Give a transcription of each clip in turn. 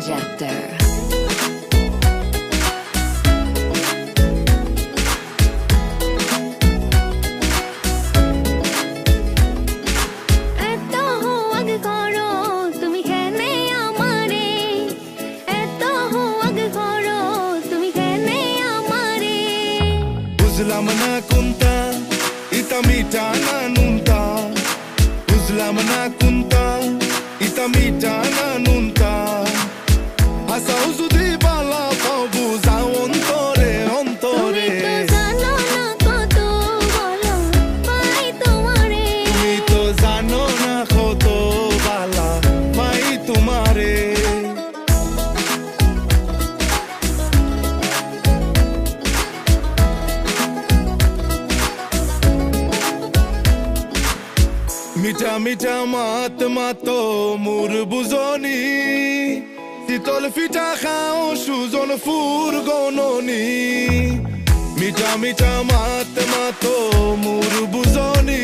Injector. বুঝলাম না কোনটা ইতা মিটা না নুনটা বুঝলাম না কোনটা ইতা মিটা না নুনটা হাসাও যদি বালা পাও বুঝাও অন্তরে অন্তরে তুমি তো জানো না কত বালা পাই তোমারে মিঠা মিঠা মাত মাতো মোর বুঝনি শীতল পিঠা খাও সুজন ফুর গননি মিঠা মিঠা মাত মাতো মোর বুঝনি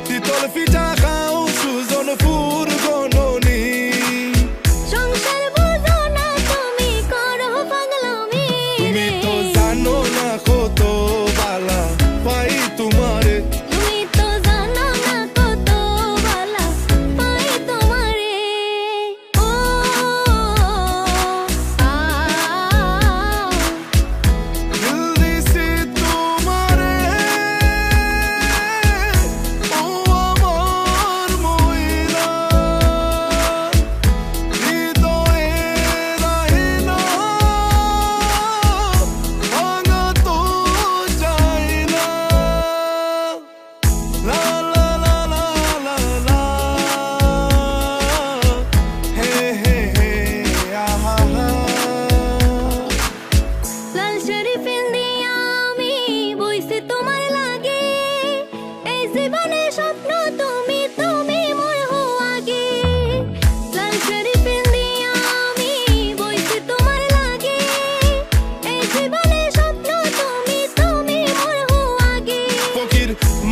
শীতল পিঠা খাও সুজন ফুর গননি তুমি তো জানো না কত বালা পাই তোমারে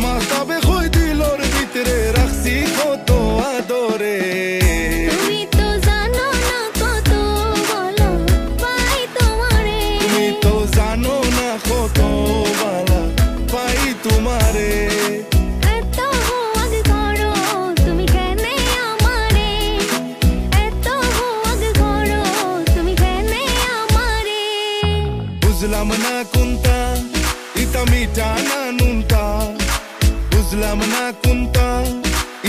মাতাবে কই দিলর ভিতরে রাখছি কত আদরে তুমি তো জানো না কত ভালো পাই তোমারে তুমি তো জানো না কত ভালো পাই তোমারে এত হুয়াগ করো তুমি কেনে আমারে এত হুয়াগ করো তুমি কেনে আমারে বুঝলাম না কোনটা ইতা মিটা না নুনটা বুঝলাম না কোনটা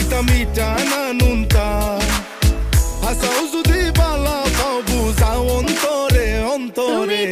ইতা মিটা না নুনটা হাসাও যদি বালা পাও বুঝাও অন্তরে অন্তরে